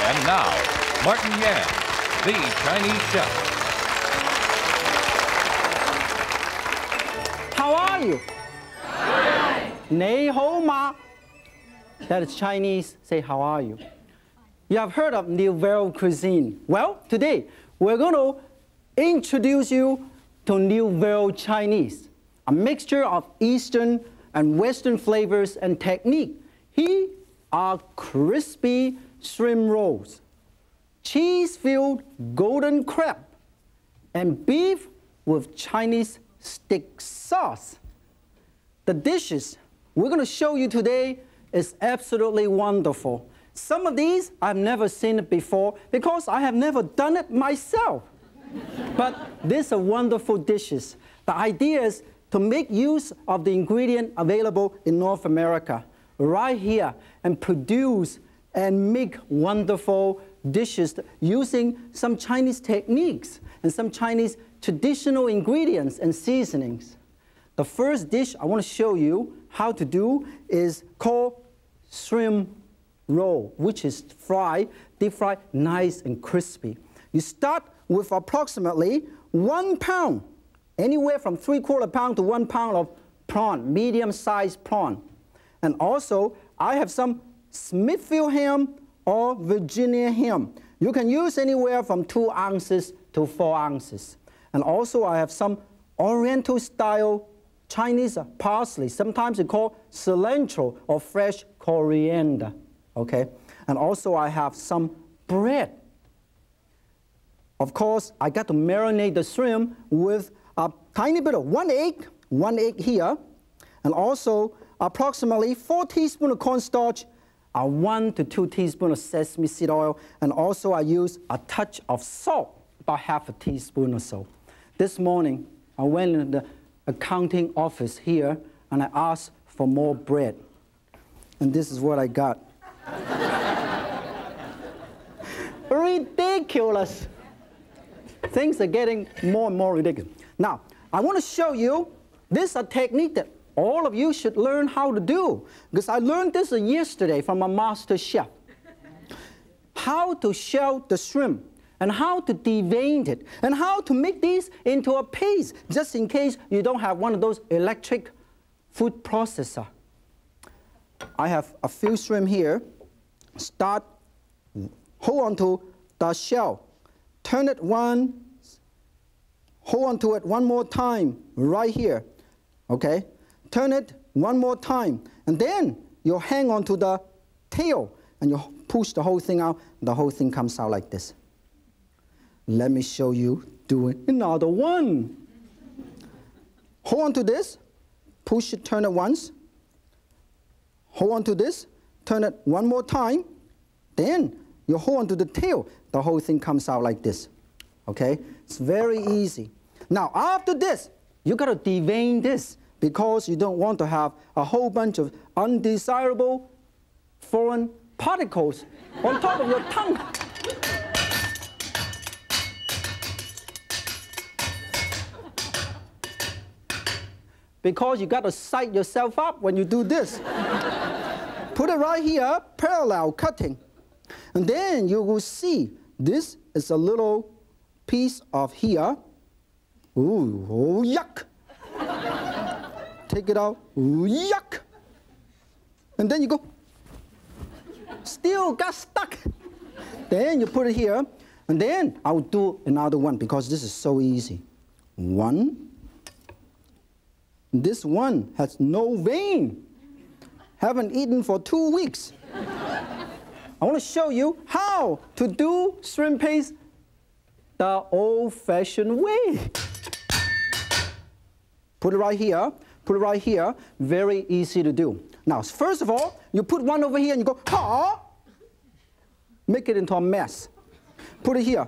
And now, Martin Yan, the Chinese chef. How are you? Hi. Nei hou ma. That is Chinese. Say, how are you? You have heard of Nouvelle cuisine. Well, today we're going to introduce you to Nouvelle Chinese, a mixture of Eastern and Western flavors and technique. Here are crispy shrimp rolls, cheese-filled golden crab, and beef with Chinese stick sauce. The dishes we're going to show you today is absolutely wonderful. Some of these I've never seen it before because I have never done it myself. But these are wonderful dishes. The idea is to make use of the ingredient available in North America right here and produce and make wonderful dishes using some Chinese techniques and some Chinese traditional ingredients and seasonings. The first dish I want to show you how to do is called shrimp roll, which is fried, deep fried, nice and crispy. You start with approximately 1 pound, anywhere from 3/4 pound to 1 pound of prawn, medium-sized prawn. And also, I have some Smithfield ham or Virginia ham. You can use anywhere from 2 ounces to 4 ounces. And also, I have some Oriental-style Chinese parsley. Sometimes it's called cilantro or fresh coriander. Okay? And also, I have some bread. Of course, I got to marinate the shrimp with a tiny bit of 1 egg here, and also approximately 4 teaspoons of cornstarch, 1 to 2 teaspoons of sesame seed oil, and also I use a touch of salt, about half a teaspoon or so. This morning, I went in the accounting office here, and I asked for more bread. And this is what I got. Ridiculous. Things are getting more and more ridiculous. Now, I want to show you this is a technique that all of you should learn how to do, because I learned this yesterday from a master chef. How to shell the shrimp, and how to devein it, and how to make these into a paste, just in case you don't have one of those electric food processor. I have a few shrimp here. Hold on to the shell. Turn it once, hold on to it one more time, right here, okay? Turn it one more time, and then you hang on to the tail, and you push the whole thing out, the whole thing comes out like this. Let me show you doing another one. Hold on to this, push it, turn it once, hold on to this, turn it one more time, then you hold on to the tail, the whole thing comes out like this, okay? It's very easy. Now, after this, you got to devein this because you don't want to have a whole bunch of undesirable foreign particles on top of your tongue. Because you got to psych yourself up when you do this. Put it right here, parallel cutting. And then you will see this is a little piece of here. Ooh, oh, yuck. Take it out. Ooh, yuck. And then you go. Still got stuck. Then you put it here. And then I'll do another one because this is so easy. One. This one has no vein. Haven't eaten for 2 weeks. I want to show you how to do shrimp paste the old-fashioned way. Put it right here. Put it right here. Very easy to do. Now, first of all, you put one over here and you go, ha! Make it into a mess. Put it here.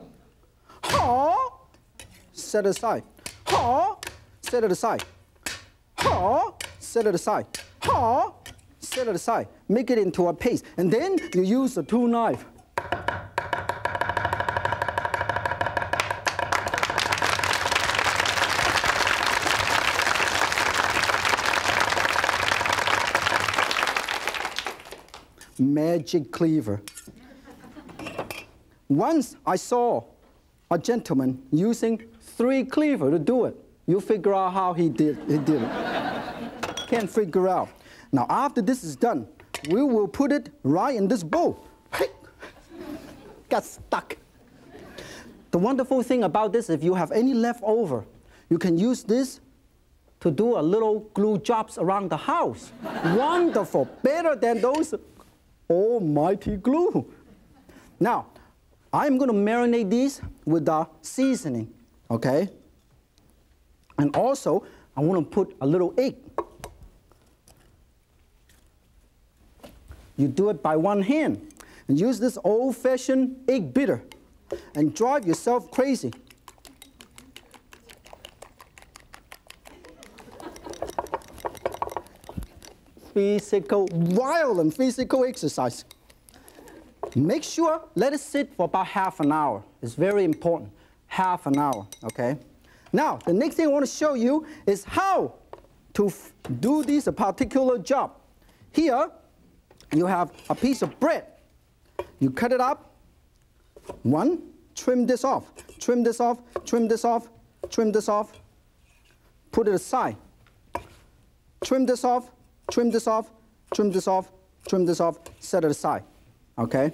Ha! Set it aside. Ha! Set it aside. Ha! Set it aside. Ha! Set it aside. Make it into a paste. And then you use the 2 knives. Magic cleaver. Once I saw a gentleman using 3 cleavers to do it. You figure out how he did it. Can't figure out. Now, after this is done, we will put it right in this bowl. Got stuck. The wonderful thing about this, if you have any leftover, you can use this to do a little glue jobs around the house. Wonderful. Better than those almighty glue. Now, I'm going to marinate these with the seasoning, okay? And also, I want to put a little egg. You do it by one hand. And use this old-fashioned egg beater and drive yourself crazy. Violent physical exercise. Make sure, let it sit for about half an hour. It's very important, half an hour, okay? Now, the next thing I want to show you is how to do this particular job. Here, you have a piece of bread. You cut it up. One, trim this off. Trim this off, trim this off, trim this off. Put it aside. Trim this off, trim this off, trim this off, trim this off, set it aside. Okay?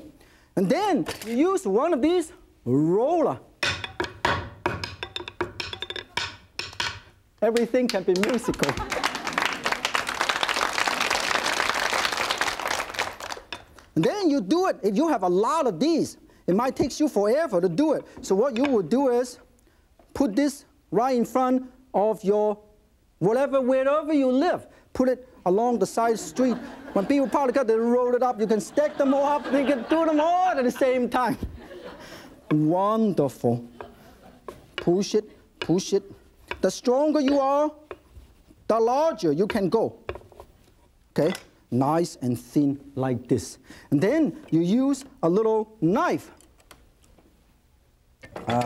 And then you use one of these roller. Everything can be musical. And then you do it. If you have a lot of these, it might take you forever to do it. So what you would do is put this right in front of your wherever you live. Put it along the side street. When people park the car, they roll it up. You can stack them all up. You can do them all at the same time. Wonderful. Push it, push it. The stronger you are, the larger you can go. Okay? Nice and thin like this. And then you use a little knife.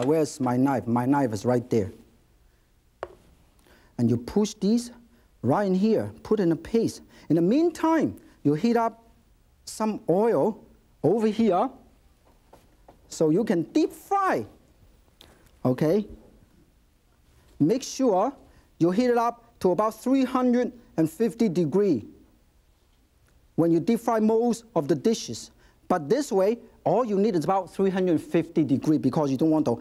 Where's my knife? My knife is right there. And you push these right in here, put in a paste. In the meantime, you heat up some oil over here so you can deep fry. Okay? Make sure you heat it up to about 350 degrees when you deep fry most of the dishes. But this way, all you need is about 350 degrees because you don't want to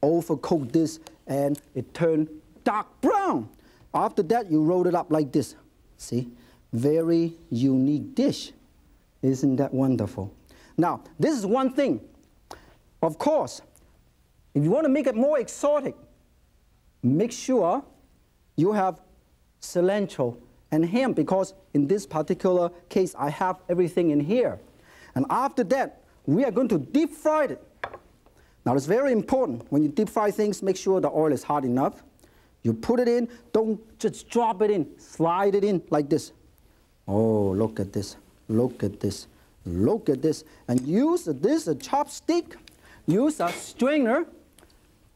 overcook this and it turn dark brown. After that, you roll it up like this. See? Very unique dish. Isn't that wonderful? Now, this is one thing. Of course, if you want to make it more exotic, make sure you have cilantro and ham, because in this particular case, I have everything in here. And after that, we are going to deep fry it. Now, it's very important. When you deep fry things, make sure the oil is hot enough. You put it in. Don't just drop it in. Slide it in like this. Oh, look at this. Look at this. Look at this. And use this a chopstick. Use a strainer.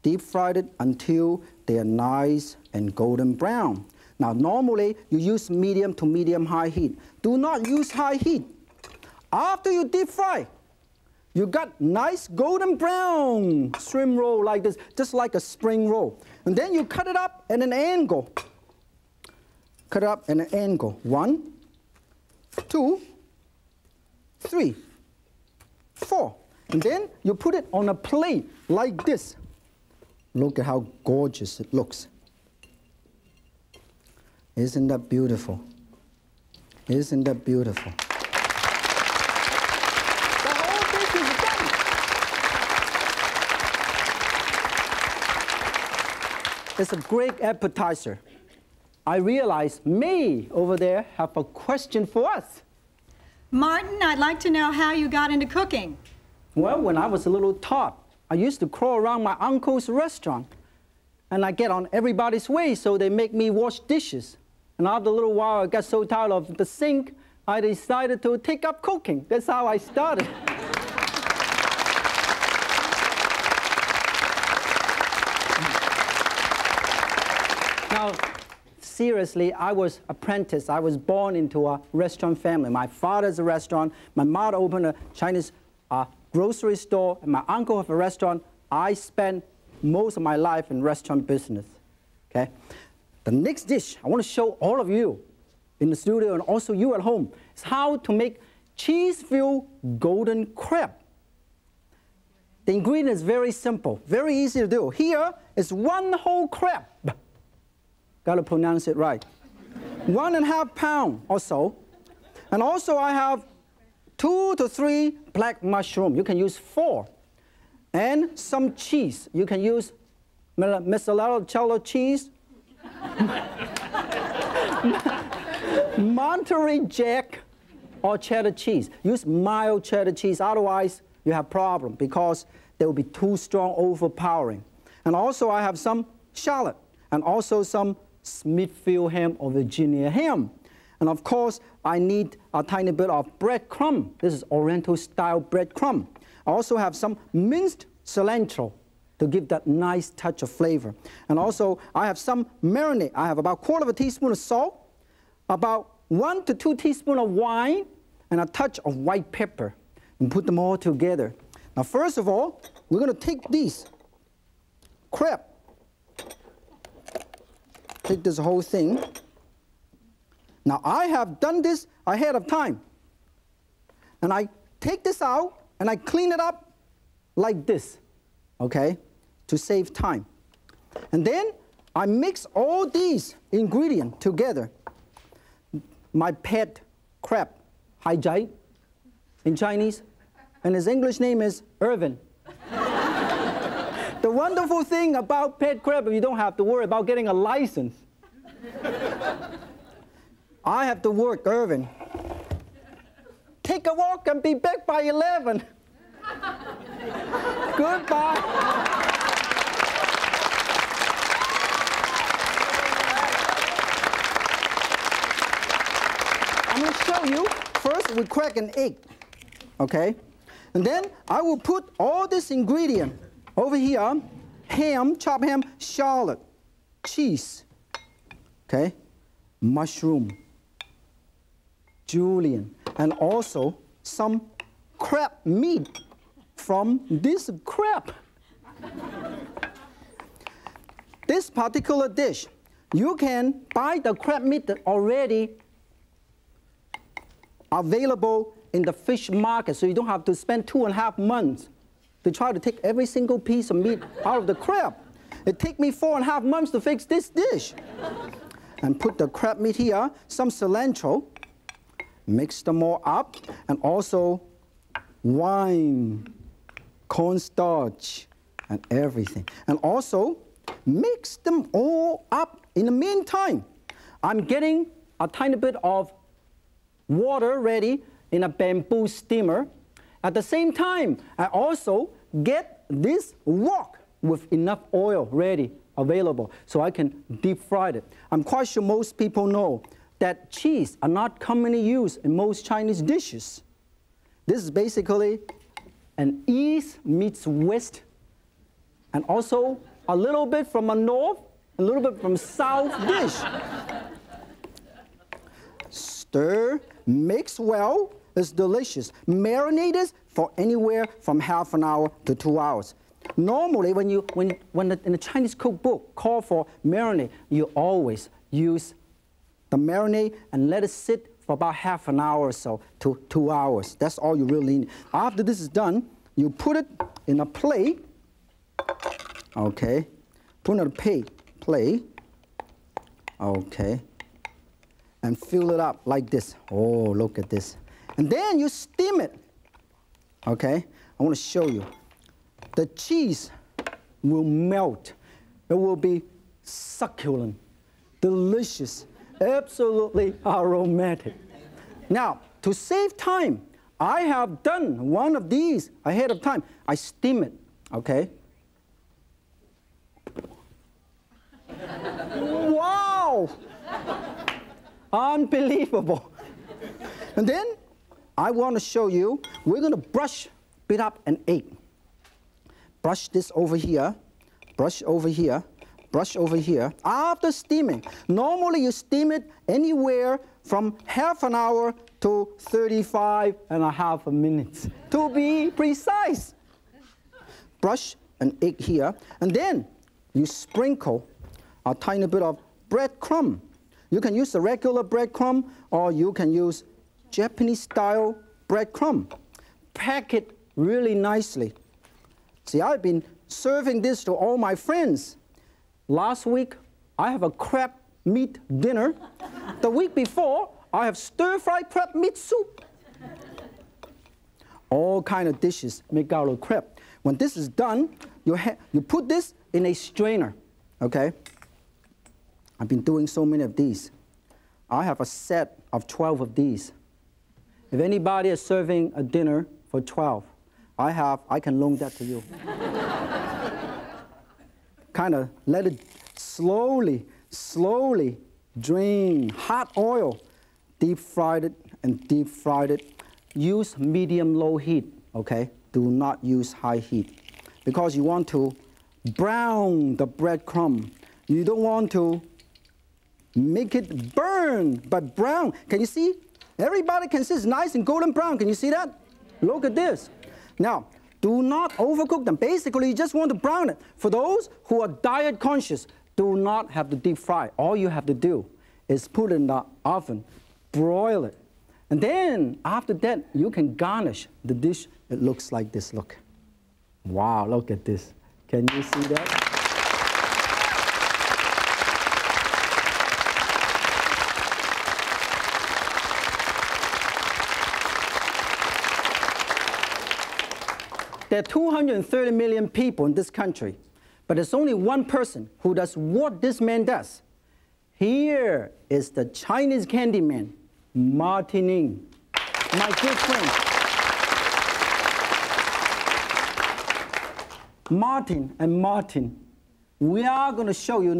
Deep fry it until they are nice and golden brown. Now, normally, you use medium to medium-high heat. Do not use high heat. After you deep fry, you got nice golden brown shrimp roll like this, just like a spring roll. And then you cut it up at an angle. Cut it up at an angle. 1, 2, 3, 4. And then you put it on a plate like this. Look at how gorgeous it looks. Isn't that beautiful? Isn't that beautiful? The whole dish is done. It's a great appetizer. I realize May over there have a question for us. Martin, I'd like to know how you got into cooking. Well, when I was a little tot, I used to crawl around my uncle's restaurant. And I get on everybody's way, so they make me wash dishes. And after a little while, I got so tired of the sink, I decided to take up cooking. That's how I started. Now, seriously, I was apprenticed. I was born into a restaurant family. My father's a restaurant. My mother opened a Chinese grocery store, and my uncle have a restaurant. I spent most of my life in restaurant business. Okay? The next dish I want to show all of you in the studio and also you at home is how to make cheese-filled golden crab. The ingredient is very simple, very easy to do. Here is 1 whole crab. Got to pronounce it right. 1.5 pounds or so. And also I have 2 to 3 black mushroom. You can use 4. And some cheese. You can use mozzarella cheese, Monterey Jack, or cheddar cheese. Use mild cheddar cheese, otherwise you have problem because they will be too strong, overpowering. And also I have some shallot and also some Smithfield ham or Virginia ham. And of course I need a tiny bit of breadcrumb. This is Oriental style breadcrumb. I also have some minced cilantro to give that nice touch of flavor. And also I have some marinade. I have about 1/4 teaspoon of salt, about 1 to 2 teaspoons of wine, and a touch of white pepper, and put them all together. Now first of all, we're going to take these crab. Take this whole thing. Now I have done this ahead of time. And I take this out and I clean it up like this, okay, to save time. And then I mix all these ingredients together. My pet crab, hai jai in Chinese, and his English name is Irvin. The wonderful thing about pet crab, you don't have to worry about getting a license. I have to work, Irvin. Take a walk and be back by 11. Goodbye. I'm going to show you. First, we crack an egg, okay? And then I will put all this ingredient over here: ham, chopped ham, shallot, cheese, okay, mushroom, julienne, and also some crab meat from this crab. This particular dish, you can buy the crab meat that already available in the fish market, so you don't have to spend 2.5 months to try to take every single piece of meat out of the crab. It took me 4.5 months to fix this dish. And put the crab meat here, some cilantro, mix them all up, and also wine, cornstarch, and everything. And also mix them all up. In the meantime, I'm getting a tiny bit of water ready in a bamboo steamer. At the same time, I also get this wok with enough oil ready, available, so I can deep fry it. I'm quite sure most people know that cheese are not commonly used in most Chinese dishes. This is basically an East meets West, and also a little bit from a North, a little bit from South dish. Stir, mix well, it's delicious. Marinate it for anywhere from ½ an hour to 2 hours. Normally, when in the Chinese cookbook call for marinade, you always use the marinade and let it sit for about ½ an hour or so to 2 hours. That's all you really need. After this is done, you put it in a plate. Okay, put it in a plate. Okay, and fill it up like this. Oh, look at this. And then you steam it. Okay, I want to show you. The cheese will melt. It will be succulent, delicious, absolutely aromatic. Now, to save time, I have done one of these ahead of time. I steam it, okay? Wow! Unbelievable. And then I want to show you, we're going to brush it up an egg. Brush this over here, brush over here, brush over here. After steaming, normally you steam it anywhere from half an hour to 35.5 minutes, to be precise. Brush an egg here, and then you sprinkle a tiny bit of breadcrumb. You can use the regular breadcrumb, or you can use Japanese-style breadcrumb. Pack it really nicely. See, I've been serving this to all my friends. Last week, I have a crab meat dinner. The week before, I have stir-fried crab meat soup. All kind of dishes make out of crab. When this is done, you put this in a strainer, okay? I've been doing so many of these. I have a set of 12 of these. If anybody is serving a dinner for 12, I can loan that to you. Kind of let it slowly drain hot oil. Deep fried it and deep fried it. Use medium-low heat, okay? Do not use high heat, because you want to brown the breadcrumb. You don't want to make it burn, but brown. Can you see? Everybody can see it's nice and golden brown. Can you see that? Look at this. Now, do not overcook them. Basically, you just want to brown it. For those who are diet conscious, do not have to deep fry. All you have to do is put it in the oven, broil it. And then, after that, you can garnish the dish. It looks like this, look. Wow, look at this. Can you see that? There are 230 million people in this country, but there's only one person who does what this man does. Here is the Chinese candy man, Martin Ing, my good friend. Martin and Martin, we are going to show you,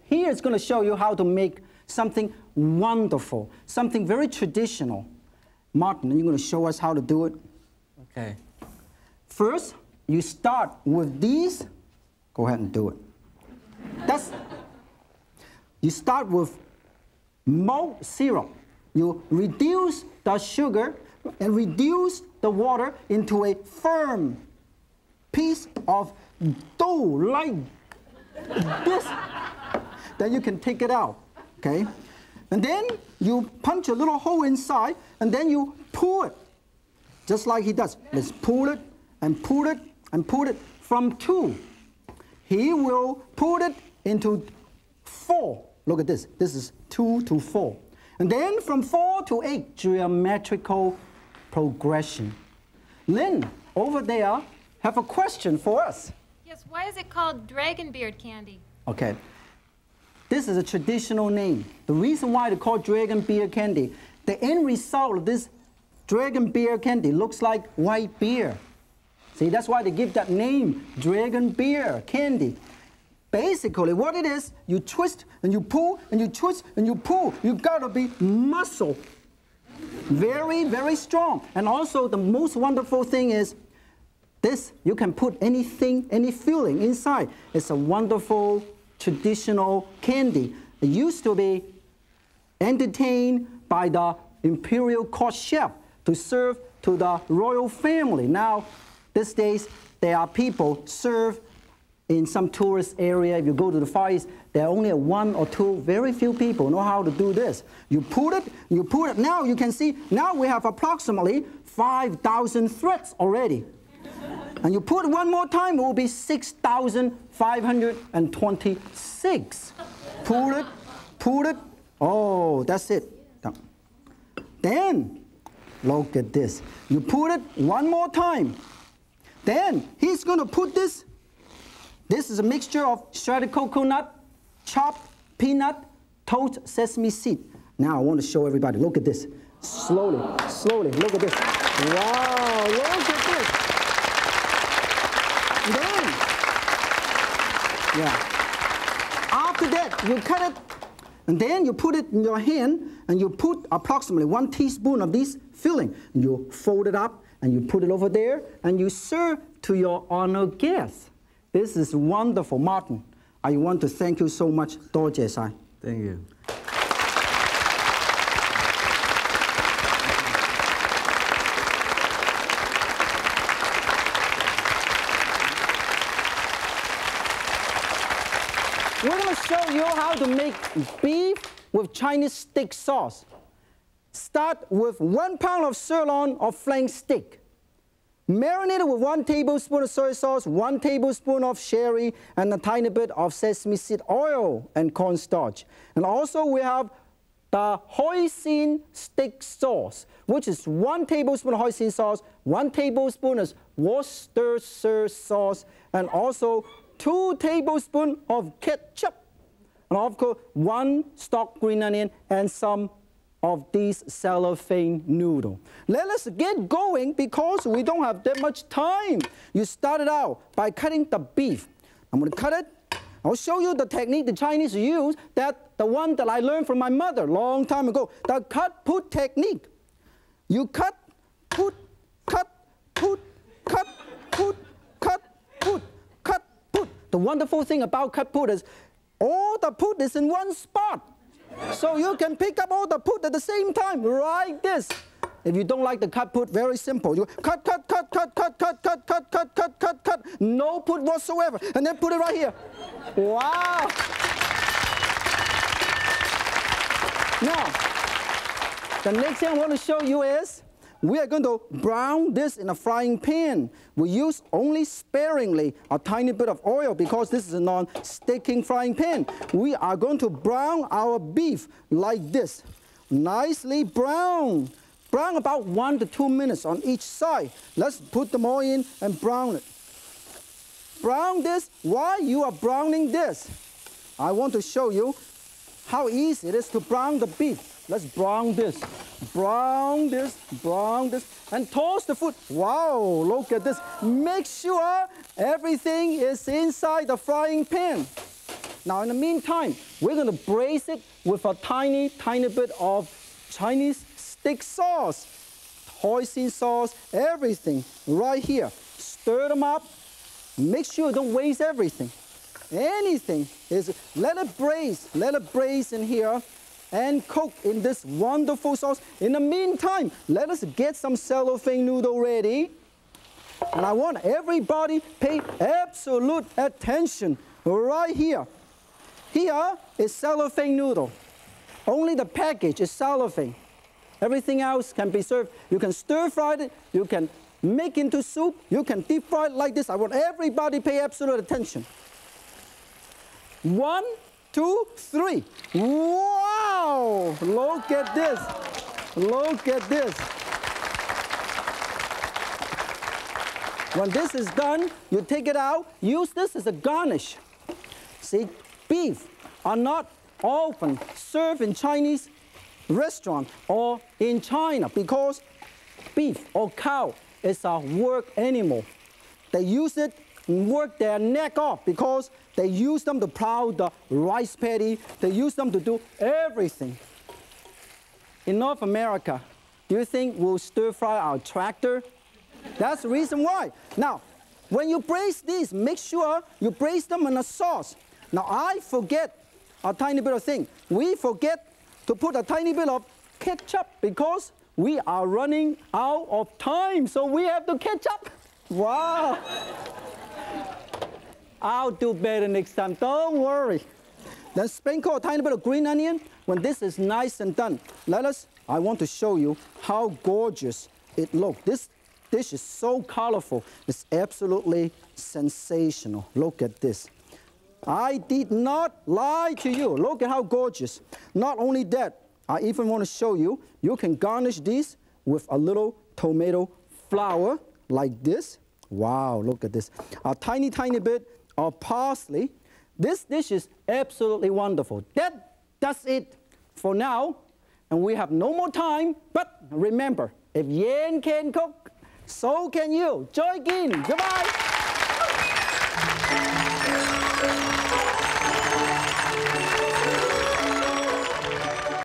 he is going to show you how to make something wonderful, something very traditional. Martin, are you going to show us how to do it? Okay. First, you start with these. Go ahead and do it. You start with malt syrup. You reduce the sugar and reduce the water into a firm piece of dough like this. Then you can take it out, okay? And then you punch a little hole inside, and then you pull it, just like he does. Let's pull it and pull it and pull it from 2. He will put it into 4. Look at this. This is 2 to 4. And then from 4 to 8, geometrical progression. Lynn, over there, have a question for us. Yes, why is it called dragon beard candy? Okay. This is a traditional name. The reason why they call dragon beard candy, the end result of this dragon beard candy looks like white beer. See, that's why they give that name, dragon beard candy. Basically, what it is, you twist and you pull and you twist and you pull. You gotta be muscle. Very, very strong. And also, the most wonderful thing is this, you can put anything, any filling inside. It's a wonderful, traditional candy. It used to be entertained by the imperial court chef to serve to the royal family. Now, these days, there are people serve in some tourist area. If you go to the Far East, there are only 1 or 2, very few people know how to do this. You put it. Now you can see, now we have approximately 5,000 threads already. And you put it one more time, it will be 6,526. Pull it. Oh, that's it. Then, look at this. You put it one more time. Then he's going to put this. This is a mixture of shredded coconut, chopped peanut, toast sesame seed. Now I want to show everybody. Look at this. Slowly. Look at this. Wow, look at this. Then, after that, you cut it, and then you put it in your hand, and you put approximately 1 teaspoon of this filling. And you fold it up, and you put it over there, and you serve to your honored guests. This is wonderful. Martin, I want to thank you so much. 多謝晒. Thank you. We're going to show you how to make beef with Chinese steak sauce. Start with 1 pound of sirloin or flank steak. Marinate it with 1 tablespoon of soy sauce, 1 tablespoon of sherry, and a tiny bit of sesame seed oil and cornstarch. And also we have the hoisin steak sauce, which is 1 tablespoon of hoisin sauce, 1 tablespoon of Worcestershire sauce, and also 2 tablespoons of ketchup. And of course, 1 stalk green onion and some of these cellophane noodle. Let us get going because we don't have that much time. You started out by cutting the beef. I'm going to cut it. I'll show you the technique the Chinese use, the one that I learned from my mother a long time ago, the cut-put technique. You cut, put, cut, put, cut, put, cut, put, cut, put. The wonderful thing about cut-put is all the put is in one spot. So you can pick up all the put at the same time, like this. If you don't like the cut put, very simple. You cut, cut, cut, cut, cut, cut, cut, cut, cut, cut, cut, cut. No put whatsoever. And then put it right here. Wow. Now, the next thing I want to show you is we are going to brown this in a frying pan. We use only sparingly a tiny bit of oil because this is a non-sticking frying pan. We are going to brown our beef like this. Nicely brown. Brown about 1 to 2 minutes on each side. Let's put them all in and brown it. Brown this. While you are browning this, I want to show you how easy it is to brown the beef. Let's brown this, and toss the food. Wow, look at this. Make sure everything is inside the frying pan. Now, in the meantime, we're going to braise it with a tiny, tiny bit of Chinese steak sauce, hoisin sauce, everything right here. Stir them up. Make sure you don't waste everything. Anything is, let it braise in here. And cook in this wonderful sauce. In the meantime, let us get some cellophane noodle ready. And I want everybody pay absolute attention right here. Here is cellophane noodle. Only the package is cellophane. Everything else can be served. You can stir fry it. You can make into soup. You can deep fry it like this. I want everybody pay absolute attention. 1, 2, 3. Wow! Look at this. Look at this. When this is done, you take it out. Use this as a garnish. See, beef are not often served in Chinese restaurant or in China because beef or cow is a work animal. They use it and work their neck off because they use them to plow the rice paddy. They use them to do everything. In North America, do you think we'll stir fry our tractor? That's the reason why. Now, when you braise these, make sure you braise them in a sauce. Now, I forget a tiny bit of thing. We forget to put a tiny bit of ketchup because we are running out of time, so we have to catch up. Wow. I'll do better next time, don't worry. Then sprinkle a tiny bit of green onion. When this is nice and done, I want to show you how gorgeous it looks. This dish is so colorful. It's absolutely sensational. Look at this. I did not lie to you. Look at how gorgeous. Not only that, I even want to show you, you can garnish these with a little tomato flour like this. Wow, look at this. A tiny, tiny bit of parsley. This dish is absolutely wonderful. That's it for now. And we have no more time. But remember, if Yan can cook, so can you. Joy Gin. Goodbye.